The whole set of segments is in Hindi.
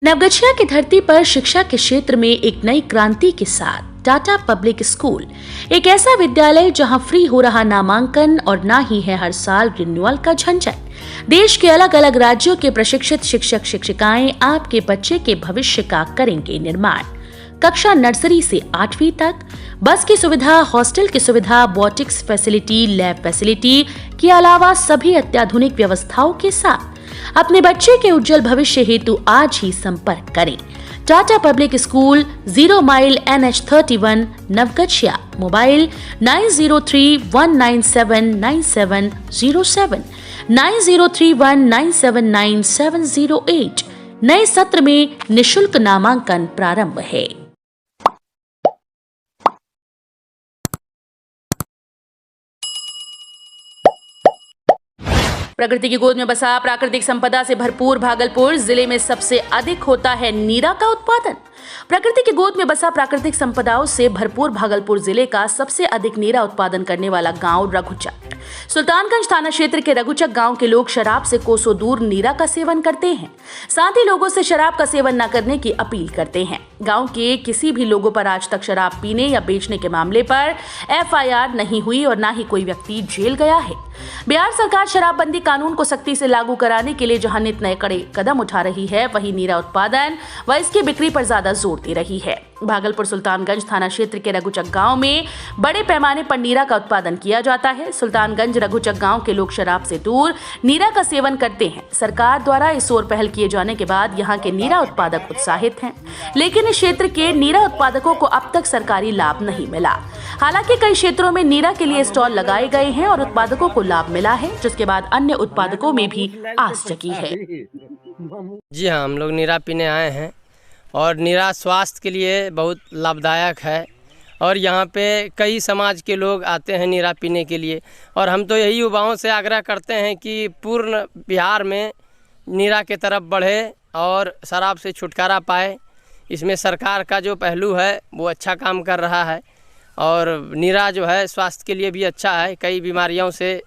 नवगछिया की धरती पर शिक्षा के क्षेत्र में एक नई क्रांति के साथ टाटा पब्लिक स्कूल एक ऐसा विद्यालय जहां फ्री हो रहा नामांकन और ना ही है हर साल रिन्यूअल का झंझट। देश के अलग अलग राज्यों के प्रशिक्षित शिक्षक शिक्षिकाएं आपके बच्चे के भविष्य का करेंगे निर्माण। कक्षा नर्सरी से 8वीं तक बस की सुविधा, हॉस्टल की सुविधा, बोटिक्स फैसिलिटी, लैब फैसिलिटी के अलावा सभी अत्याधुनिक व्यवस्थाओं के साथ अपने बच्चे के उज्जवल भविष्य हेतु आज ही संपर्क करें। Tata public school, 0 mile NH31 Navgachhia. Mobile 9031979707, 9031979708। नए सत्र में निशुल्क नामांकन प्रारंभ है। प्रकृति की गोद में बसा प्राकृतिक संपदा से भरपूर भागलपुर जिले में सबसे अधिक होता है नीरा का उत्पादन। प्रकृति की गोद में बसा प्राकृतिक संपदाओं से भरपूर भागलपुर जिले का सबसे अधिक नीरा उत्पादन करने वाला गांव रघुचक। सुल्तानगंज थाना क्षेत्र के रघुचक गांव के लोग शराब से कोसों दूर नीरा का सेवन करते हैं, साथ ही लोगों से शराब का सेवन न करने की अपील करते हैं। गांव के किसी भी लोगों पर आज तक शराब पीने या बेचने के मामले पर FIR नहीं हुई और न ही कोई व्यक्ति जेल गया है। बिहार सरकार शराबबंदी कानून को सख्ती से लागू कराने के लिए जहां नित नए कड़े कदम उठा रही है, वहीं नीरा उत्पादन व इसकी बिक्री पर ज्यादा जोर दे रही है। भागलपुर सुल्तानगंज थाना क्षेत्र के रघुचक गांव में बड़े पैमाने पर नीरा का उत्पादन किया जाता है। सुल्तानगंज रघुचक गांव के लोग शराब से दूर नीरा का सेवन करते हैं। सरकार द्वारा इस ओर पहल किए जाने के बाद यहां के नीरा उत्पादक उत्साहित हैं, लेकिन इस क्षेत्र के नीरा उत्पादकों को अब तक सरकारी लाभ नहीं मिला। हालांकि कई क्षेत्रों में नीरा के लिए स्टॉल लगाए गए हैं और उत्पादकों को लाभ मिला है, जिसके बाद अन्य उत्पादकों में भी आस जगी है। जी हाँ, हम लोग नीरा पीने आए हैं और नीरा स्वास्थ्य के लिए बहुत लाभदायक है और यहाँ पे कई समाज के लोग आते हैं नीरा पीने के लिए। और हम तो यही युवाओं से आग्रह करते हैं कि पूर्ण बिहार में नीरा के तरफ बढ़े और शराब से छुटकारा पाए। इसमें सरकार का जो पहलू है वो अच्छा काम कर रहा है और नीरा जो है स्वास्थ्य के लिए भी अच्छा है, कई बीमारियों से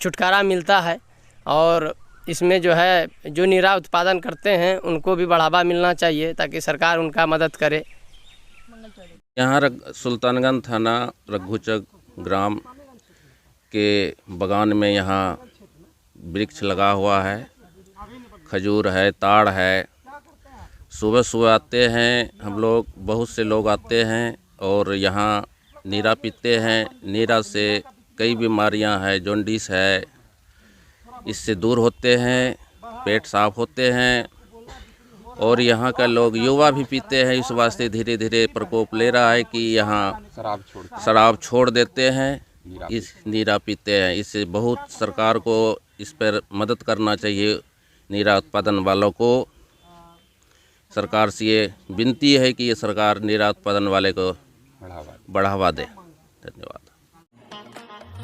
छुटकारा मिलता है और इसमें जो है जो नीरा उत्पादन करते हैं उनको भी बढ़ावा मिलना चाहिए ताकि सरकार उनका मदद करे। यहाँ सुल्तानगंज थाना रघुचक ग्राम के बगान में यहाँ वृक्ष लगा हुआ है, खजूर है, ताड़ है। सुबह सुबह आते हैं हम लोग, बहुत से लोग आते हैं और यहाँ नीरा पीते हैं। नीरा से कई बीमारियां हैं, जॉन्डिस है, इससे दूर होते हैं, पेट साफ होते हैं। और यहाँ का लोग युवा भी पीते हैं, इस वास्ते धीरे धीरे प्रकोप ले रहा है कि यहाँ शराब छोड़ देते हैं, इस नीरा पीते हैं। इससे बहुत सरकार को इस पर मदद करना चाहिए। नीरा उत्पादन वालों को सरकार से ये विनती है कि ये सरकार नीरा उत्पादन वाले को बढ़ावा दे। धन्यवाद।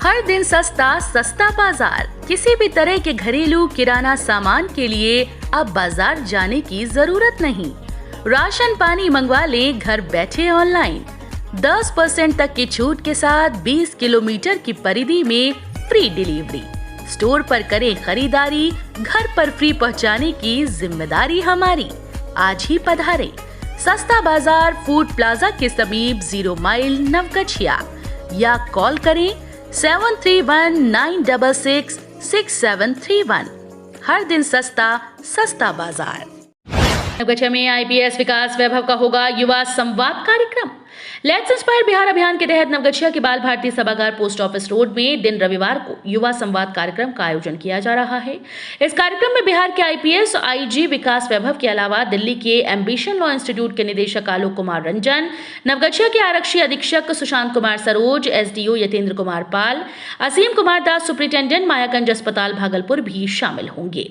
हर दिन सस्ता सस्ता बाजार। किसी भी तरह के घरेलू किराना सामान के लिए अब बाजार जाने की जरूरत नहीं। राशन पानी मंगवा लें घर बैठे ऑनलाइन। 10% तक की छूट के साथ 20 किलोमीटर की परिधि में फ्री डिलीवरी। स्टोर पर करें खरीदारी, घर पर फ्री पहुंचाने की जिम्मेदारी हमारी। आज ही पधारें। सस्ता बाजार फूड प्लाजा के समीप 0 माइल नवगछिया या कॉल करें 7319666731। हर दिन सस्ता सस्ता बाजार। नवगछिया में IPS विकास वैभव का होगा युवा संवाद कार्यक्रम। लेट्स इंस्पायर बिहार अभियान के तहत नवगछिया के बाल भारती सभागार पोस्ट ऑफिस रोड में दिन रविवार को युवा संवाद कार्यक्रम का आयोजन किया जा रहा है। इस कार्यक्रम में बिहार के IPS IG विकास वैभव के अलावा दिल्ली के एम्बिशन लॉ इंस्टीट्यूट के निदेशक आलोक कुमार रंजन, नवगछिया के आरक्षी अधीक्षक सुशांत कुमार सरोज, SDO यतेंद्र कुमार पाल, असीम कुमार दास सुपरिटेंडेंट मायागंज अस्पताल भागलपुर भी शामिल होंगे।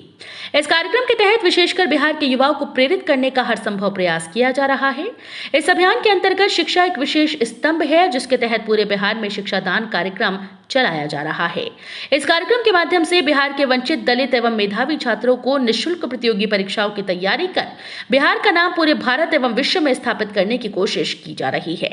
इस कार्यक्रम के तहत विशेषकर बिहार के युवाओं को प्रेरित करने का हर संभव प्रयास किया जा रहा है। इस अभियान के अंतर्गत शिक्षा एक विशेष स्तंभ है, जिसके तहत पूरे बिहार में शिक्षा दान कार्यक्रम चलाया जा रहा है। इस कार्यक्रम के माध्यम से बिहार के वंचित, दलित एवं मेधावी छात्रों को निःशुल्क प्रतियोगी परीक्षाओं की तैयारी कर बिहार का नाम पूरे भारत एवं विश्व में स्थापित करने की कोशिश की जा रही है।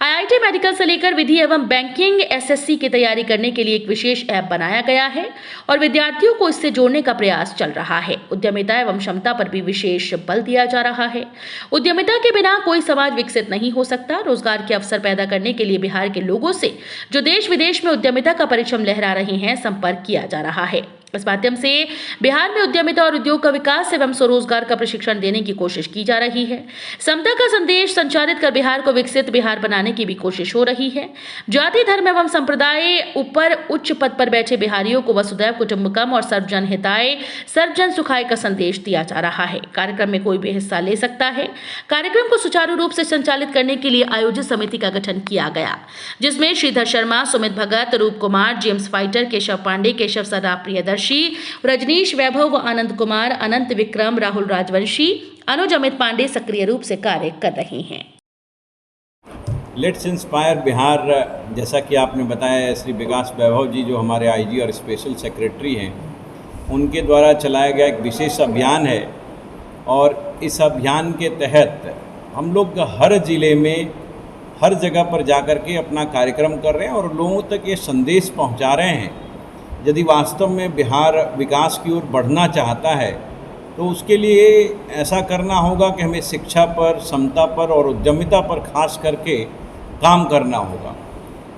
IIT मेडिकल से लेकर विधि एवं बैंकिंग, SSC की तैयारी करने के लिए एक विशेष ऐप बनाया गया है और विद्यार्थियों को इससे जोड़ने का प्रयास चल रहा है। उद्यमिता एवं क्षमता पर भी विशेष बल दिया जा रहा है। उद्यमिता के बिना कोई समाज विकसित नहीं हो सकता। रोजगार के अवसर पैदा करने के लिए बिहार के लोगों से जो देश विदेश में उद्यमिता का परचम लहरा रहे हैं, संपर्क किया जा रहा है। इस माध्यम से बिहार में उद्यमिता और उद्योग का विकास एवं स्वरोजगार का प्रशिक्षण देने की कोशिश की जा रही है। समता का संदेश संचारित कर बिहार को विकसित बिहार बनाने की भी कोशिश हो रही है। जाति, धर्म एवं संप्रदाय ऊपर उच्च पद पर बैठे बिहारियों को वसुधैव कुटुंबकम और सर्वजन हिताय सर्वजन सुखाय का संदेश दिया जा रहा है। कार्यक्रम में कोई भी हिस्सा ले सकता है। कार्यक्रम को सुचारू रूप से संचालित करने के लिए आयोजित समिति का गठन किया गया, जिसमें श्रीधर शर्मा, सुमित भगत, रूप कुमार, जेम्स फाइटर, केशव पांडे, केशव सर्राफ, प्रियदर्शी, रजनीश वैभव व आनंद कुमार, अनंत विक्रम, राहुल राजवंशी, अनुज अमित पांडे सक्रिय रूप से कार्य कर रहे हैं। लेट्स इंस्पायर बिहार, जैसा कि आपने बताया, श्री विकास वैभव जी जो हमारे IG और स्पेशल सेक्रेटरी हैं, उनके द्वारा चलाया गया एक विशेष अभियान है और इस अभियान के तहत हम लोग हर ज़िले में हर जगह पर जाकर के अपना कार्यक्रम कर रहे हैं और लोगों तक ये संदेश पहुंचा रहे हैं। यदि वास्तव में बिहार विकास की ओर बढ़ना चाहता है तो उसके लिए ऐसा करना होगा कि हमें शिक्षा पर, समता पर और उद्यमिता पर खास करके काम करना होगा।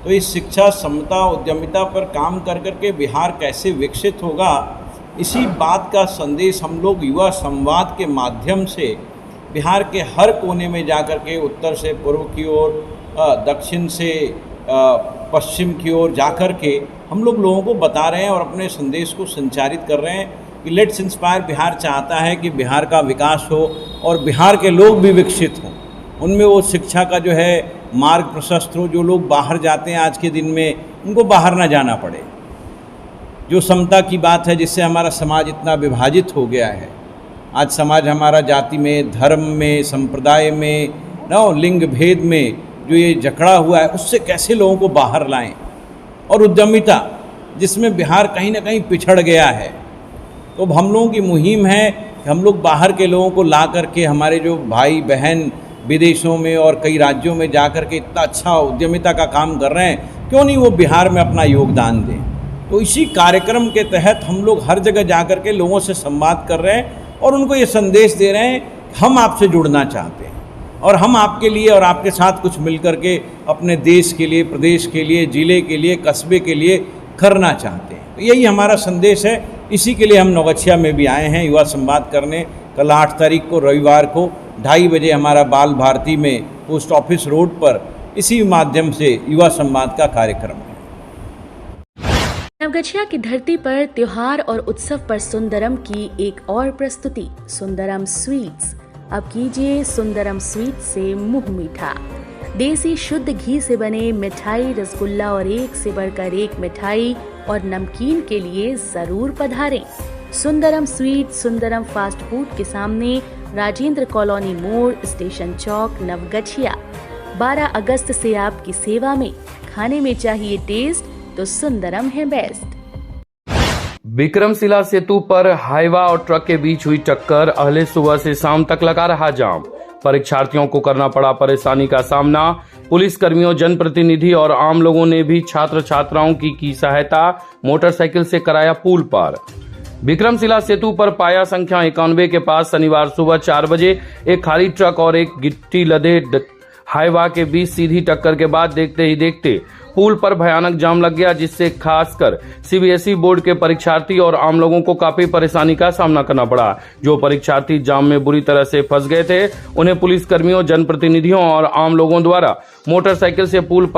तो इस शिक्षा, समता, उद्यमिता पर काम कर करके बिहार कैसे विकसित होगा, इसी बात का संदेश हम लोग युवा संवाद के माध्यम से बिहार के हर कोने में जाकर के, उत्तर से पूर्व की ओर, दक्षिण से पश्चिम की ओर जाकर के हम लोग लोगों को बता रहे हैं और अपने संदेश को संचारित कर रहे हैं कि लेट्स इंस्पायर बिहार चाहता है कि बिहार का विकास हो और बिहार के लोग भी विकसित हों। उनमें वो शिक्षा का जो है मार्ग प्रशस्त हो। जो लोग बाहर जाते हैं आज के दिन में, उनको बाहर ना जाना पड़े। जो समता की बात है, जिससे हमारा समाज इतना विभाजित हो गया है। आज समाज हमारा जाति में, धर्म में, संप्रदाय में, लिंग भेद में जो ये जकड़ा हुआ है, उससे कैसे लोगों को बाहर लाएं। और उद्यमिता, जिसमें बिहार कहीं ना कहीं पिछड़ गया है। तो हम लोगों की मुहिम है कि हम लोग बाहर के लोगों को ला करके, हमारे जो भाई बहन विदेशों में और कई राज्यों में जा कर के इतना अच्छा उद्यमिता का काम कर रहे हैं, क्यों नहीं वो बिहार में अपना योगदान दें। तो इसी कार्यक्रम के तहत हम लोग हर जगह जा कर के लोगों से संवाद कर रहे हैं और उनको ये संदेश दे रहे हैं हम आपसे जुड़ना चाहते हैं और हम आपके लिए और आपके साथ कुछ मिल कर के अपने देश के लिए, प्रदेश के लिए, ज़िले के लिए, कस्बे के लिए करना चाहते हैं। तो यही हमारा संदेश है। इसी के लिए हम नौगछिया में भी आए हैं युवा संवाद करने। कल 8 तारीख को रविवार को 2:30 बजे हमारा बाल भारती में पोस्ट ऑफिस रोड पर इसी माध्यम से युवा संवाद का कार्यक्रम है। नवगछिया की धरती पर त्योहार और उत्सव पर सुंदरम की एक और प्रस्तुति, सुंदरम स्वीट्स। अब कीजिए सुंदरम स्वीट से मुंह मीठा। देसी शुद्ध घी से बने मिठाई, रसगुल्ला और एक से बढ़कर एक मिठाई और नमकीन के लिए जरूर पधारें। Sundaram sweet Sundaram fast food के सामने, राजेंद्र कॉलोनी मोड़, स्टेशन चौक, नवगछिया। 12 अगस्त से आपकी सेवा में। खाने में चाहिए टेस्ट तो सुंदरम है बेस्ट। विक्रमशिला सेतु पर हाईवा और ट्रक के बीच हुई टक्कर, अगले सुबह से शाम तक लगा रहा जाम। परीक्षार्थियों को करना पड़ा परेशानी का सामना। पुलिस कर्मियों, जनप्रतिनिधि और आम लोगों ने भी छात्र छात्राओं की सहायता, मोटरसाइकिल से कराया पुल पार। विक्रमशिला सेतु पर पाया संख्या 91 के पास शनिवार सुबह 4 बजे एक खाली ट्रक और एक गिट्टी लदे हाईवा के बीच सीधी टक्कर के बाद देखते ही देखते पुल पर भयानक जाम लग गया, जिससे खासकर CBSE बोर्ड के परीक्षार्थी और आम लोगों को काफी परेशानी का सामना करना पड़ा। जो परीक्षार्थी जाम में बुरी तरह से फंस गए थे, उन्हें पुलिस कर्मियों, जनप्रतिनिधियों और आम लोगों द्वारा मोटरसाइकिल से पुल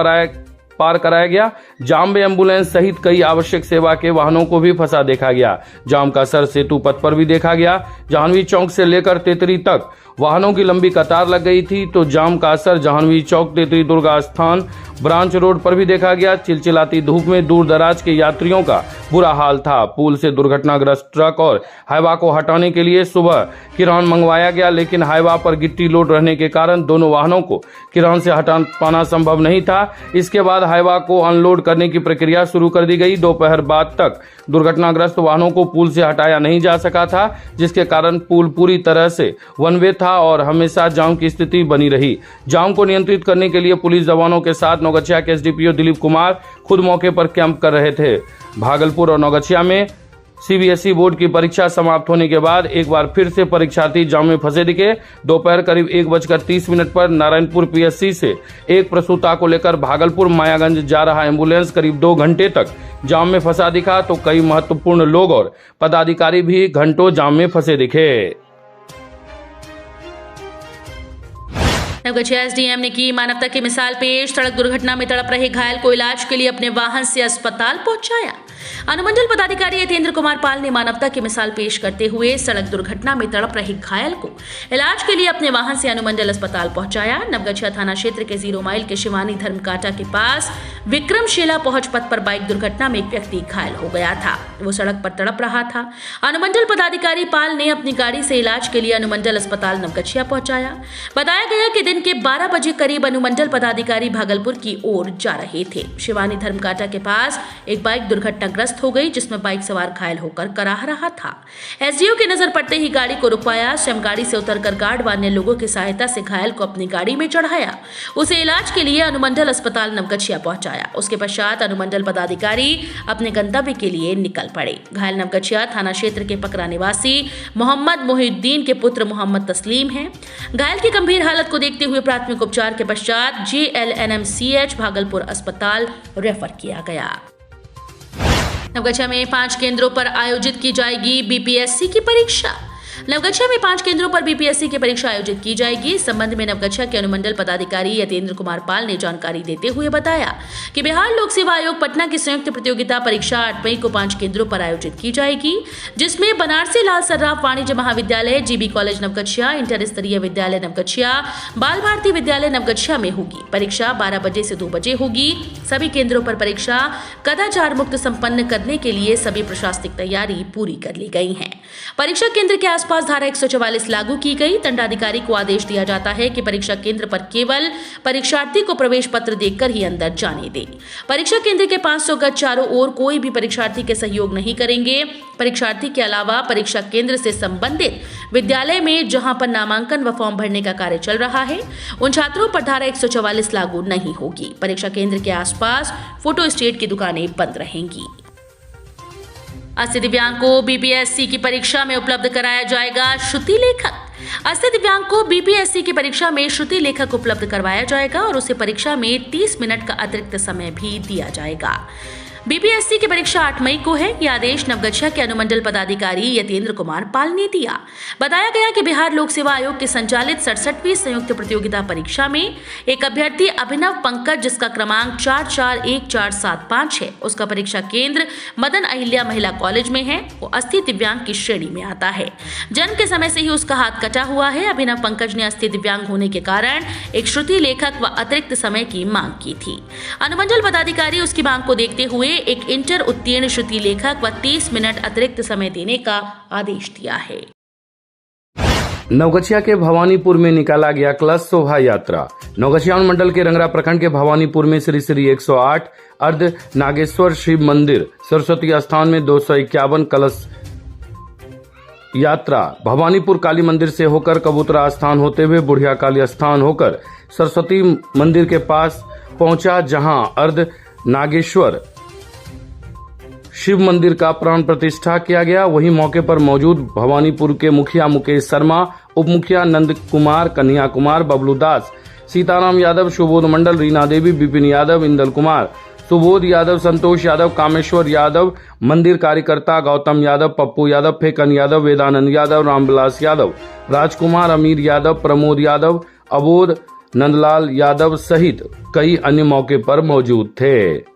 पार कराया गया। जाम में एम्बुलेंस सहित कई आवश्यक सेवा के वाहनों को भी फंसा देखा गया। जाम का असर सेतु पथ पर भी देखा गया। जाह्नवी चौक से लेकर तेतरी तक वाहनों की लंबी कतार लग गई थी, तो जाम का असर जाह्नवी चौक, तेतरी दुर्गा स्थान, ब्रांच रोड पर भी देखा गया। चिलचिलाती धूप में दूर दराज के यात्रियों का बुरा हाल था। पुल से दुर्घटनाग्रस्त ट्रक और हाईवा को हटाने के लिए सुबह किरान मंगवाया गया, लेकिन हाईवा पर गिट्टी लोड रहने के कारण दोनों वाहनों को किरान से हटा पाना संभव नहीं था। इसके बाद हाईवा को अनलोड करने की प्रक्रिया शुरू कर दी गई। दोपहर बाद तक दुर्घटनाग्रस्त वाहनों को पुल से हटाया नहीं जा सका था, जिसके कारण पुल पूरी तरह से वन वे था और हमेशा जाम की स्थिति बनी रही। जाम को नियंत्रित करने के लिए पुलिस जवानों के साथ नौगछिया के एसडीपीओ दिलीप कुमार खुद मौके पर कैंप कर रहे थे। भागलपुर और नौगछिया में सीबीएसई बोर्ड की परीक्षा समाप्त होने के बाद एक बार फिर से परीक्षार्थी जाम में फंसे दिखे। दोपहर करीब 1:30 पर नारायणपुर पीएससी से एक प्रसूता को लेकर भागलपुर मायागंज जा रहा एम्बुलेंस करीब 2 घंटे तक जाम में फंसा दिखा, तो कई महत्वपूर्ण लोग और पदाधिकारी भी घंटों जाम में फंसे दिखे। नवगछिया एसडीएम ने की मानवता की मिसाल पेश। सड़क दुर्घटना में तड़प रहे घायल को इलाज के लिए अपने वाहन से अस्पताल पहुंचाया। अनुमंडल पदाधिकारी यतेंद्र कुमार पाल ने मानवता की मिसाल पेश करते हुए सड़क दुर्घटना में तड़प रहे घायल को इलाज के लिए अपने वाहन से अनुमंडल अस्पताल पहुंचाया। नवगछिया थाना क्षेत्र के 0 माइल के शिवानी धर्मकाटा के पास विक्रमशिला पहुंच पथ पर बाइक दुर्घटना में एक व्यक्ति घायल हो गया था। वो सड़क पर तड़प रहा था। अनुमंडल पदाधिकारी पाल ने अपनी गाड़ी से इलाज के लिए अनुमंडल अस्पताल नवगछिया पहुंचाया। बताया गया कि दिन के 12 बजे करीब अनुमंडल पदाधिकारी भागलपुर की ओर जा रहे थे। शिवानी धर्मकाटा के पास एक बाइक दुर्घटनाग्रस्त हो गई, जिसमें बाइक सवार घायल होकर कराह रहा था। एसडीओ की नजर पड़ते ही गाड़ी को रुकवाया। स्वयं गाड़ी से उतरकर गार्ड व अन्य लोगों की सहायता से घायल को अपनी गाड़ी में चढ़ाया। उसे इलाज के लिए अनुमंडल अस्पताल नवगछिया पहुंचाया। उसके पश्चात अनुमंडल पदाधिकारी अपने गंतव्य के लिए निकल पड़े। घायल नवगछिया थाना क्षेत्र के पकरा निवासी मोहम्मद मोहिउद्दीन के पुत्र मोहम्मद तस्लीम हैं। घायल की गंभीर हालत को देखते हुए प्राथमिक उपचार के पश्चात JLNMCH भागलपुर अस्पताल रेफर किया गया। नवगछिया में 5 केंद्रों पर आयोजित की जाएगी बीपीएससी की परीक्षा। नवगछिया में 5 केंद्रों पर बीपीएससी की परीक्षा आयोजित की जाएगी। इस संबंध में नवगछिया के अनुमंडल पदाधिकारी यतेंद्र कुमार पाल ने जानकारी देते हुए बताया कि बिहार लोक सेवा आयोग पटना की संयुक्त प्रतियोगिता परीक्षा 8 मई को 5 केंद्रों पर आयोजित की जाएगी, जिसमें बनारसी लाल सर्राफ वाणिज्य महाविद्यालय, जीबी कॉलेज नवगछिया, इंटर स्तरीय विद्यालय नवगछिया, बाल भारती विद्यालय नवगछिया में होगी। परीक्षा 12 बजे से 2 बजे होगी। सभी केंद्रों पर परीक्षा कदाचार मुक्त संपन्न करने के लिए सभी प्रशासनिक तैयारी पूरी कर ली गई है। परीक्षा केंद्र के आसपास धारा 144 लागू की गई। दंडाधिकारी को आदेश दिया जाता है कि परीक्षा केंद्र पर केवल परीक्षार्थी को प्रवेश पत्र देकर ही अंदर जाने दें। परीक्षा केंद्र के 500 गज चारों ओर कोई भी परीक्षार्थी के सहयोग नहीं करेंगे। परीक्षार्थी के अलावा परीक्षा केंद्र से संबंधित विद्यालय में जहां पर नामांकन व फॉर्म भरने का कार्य चल रहा है, उन छात्रों पर धारा 144 लागू नहीं होगी। परीक्षा केंद्र के आसपास फोटो स्टेट की दुकानें बंद रहेंगी। अस्थि दिव्यांग को बीपीएससी की परीक्षा में उपलब्ध कराया जाएगा श्रुति लेखक। अस्थि दिव्यांग को बीपीएससी की परीक्षा में श्रुति लेखक उपलब्ध करवाया जाएगा और उसे परीक्षा में 30 मिनट का अतिरिक्त समय भी दिया जाएगा। बीपीएससी की परीक्षा 8 मई को है। यह आदेश नवगछिया के अनुमंडल पदाधिकारी यतेंद्र कुमार पाल ने दिया। बताया गया कि बिहार लोक सेवा आयोग के संचालित 67वीं संयुक्त प्रतियोगिता परीक्षा में एक अभ्यर्थी अभिनव पंकज, जिसका क्रमांक 441475 है, उसका परीक्षा केंद्र मदन अहिल्या महिला कॉलेज में है। वो अस्थि दिव्यांग की श्रेणी में आता है। जन्म के समय से ही उसका हाथ कटा हुआ है। अभिनव पंकज ने अस्थि दिव्यांग होने के कारण एक श्रुति लेखक व अतिरिक्त समय की मांग की थी। अनुमंडल पदाधिकारी उसकी मांग को देखते हुए एक इंटर उत्तीर्ण श्रुति लेखक व 30 मिनट अतिरिक्त समय देने का आदेश दिया है। नवगछिया के भवानीपुर में निकाला गया कलश शोभा यात्रा। नवगछिया मंडल के रंगरा प्रखंड के भवानीपुर में श्री श्री 108 अर्ध नागेश्वर शिव मंदिर सरस्वती स्थान में 251 कलश यात्रा भवानीपुर काली मंदिर से होकर कबूतरा स्थान होते हुए बुढ़िया काली स्थान होकर सरस्वती मंदिर के पास पहुंचा, जहां अर्ध नागेश्वर शिव मंदिर का प्राण प्रतिष्ठा किया गया। वहीं मौके पर मौजूद भवानीपुर के मुखिया मुकेश शर्मा, उप मुखिया नंद कुमार, कन्हैया कुमार, बबलू दास, सीताराम यादव, सुबोध मंडल, रीना देवी, विपिन यादव, इंदल कुमार, सुबोध यादव, संतोष यादव, कामेश्वर यादव, मंदिर कार्यकर्ता गौतम यादव, पप्पू यादव, फेकन यादव, वेदानंद यादव, रामविलास यादव, राजकुमार, अमीर यादव, प्रमोद यादव, अबोध, नंदलाल यादव सहित कई अन्य मौके पर मौजूद थे।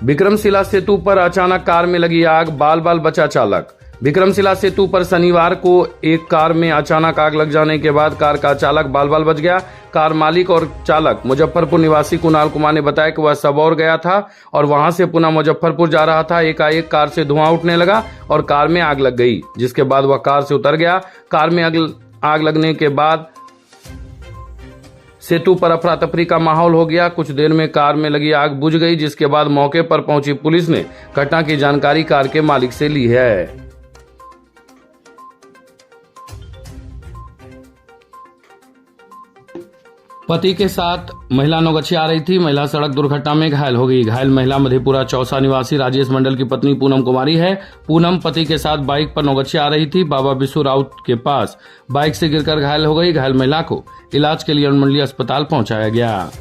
विक्रमशिला सेतु पर अचानक कार में लगी आग, बाल बाल बचा चालक। विक्रमशिला सेतु पर शनिवार को एक कार में अचानक आग लग जाने के बाद कार का चालक बाल बाल बच गया। कार मालिक और चालक मुजफ्फरपुर निवासी कुणाल कुमार ने बताया कि वह सबौर गया था और वहां से पुनः मुजफ्फरपुर जा रहा था। एकाएक कार से धुआं उठने लगा और कार में आग लग गई, जिसके बाद वह कार से उतर गया। कार में आग लगने के बाद सेतु पर अफरा तफरी का माहौल हो गया। कुछ देर में कार में लगी आग बुझ गई, जिसके बाद मौके पर पहुंची पुलिस ने घटना की जानकारी कार के मालिक से ली है। पति के साथ महिला नौगछिया आ रही थी। महिला सड़क दुर्घटना में घायल हो गई। घायल महिला मधेपुरा चौसा निवासी राजेश मंडल की पत्नी पूनम कुमारी है। पूनम पति के साथ बाइक पर नौगछिया आ रही थी। बाबा बिशु राउत के पास बाइक से गिरकर घायल हो गई। घायल महिला को इलाज के लिए अनुमंडलीय अस्पताल पहुंचाया गया।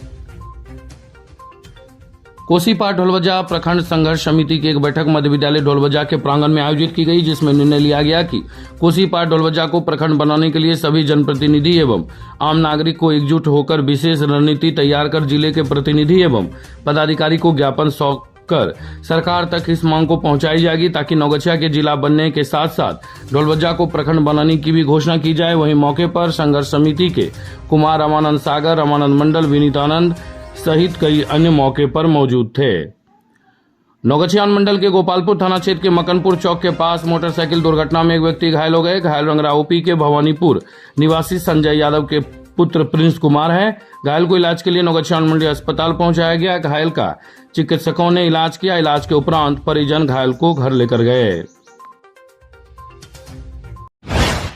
कोसीपार ढोलवजा प्रखंड संघर्ष समिति की एक बैठक मध्य विद्यालय ढोलवजा के प्रांगण में आयोजित की गई, जिसमें निर्णय लिया गया कि कोसीपार ढोलवजा को प्रखंड बनाने के लिए सभी जनप्रतिनिधि एवं आम नागरिक को एकजुट होकर विशेष रणनीति तैयार कर जिले के प्रतिनिधि एवं पदाधिकारी को ज्ञापन सौंप कर सरकार तक इस मांग को पहुंचाई जाएगी, ताकि नौगछिया के जिला बनने के साथ साथ ढोलवजा को प्रखंड बनाने की भी घोषणा की जाए। वहीं मौके पर संघर्ष समिति के कुमार रामानंद सागर, रामानंद मंडल, विनीतानंद सहित कई अन्य मौके पर मौजूद थे। नौगछिया मंडल के गोपालपुर थाना क्षेत्र के मकनपुर चौक के पास मोटरसाइकिल दुर्घटना में एक व्यक्ति घायल हो गए। घायल रंगरा ओपी के भवानीपुर निवासी संजय यादव के पुत्र प्रिंस कुमार है। घायल को इलाज के लिए नौगछिया मंडल अस्पताल पहुंचाया गया। घायल का चिकित्सकों ने इलाज किया। इलाज के उपरांत परिजन घायल को घर लेकर गए।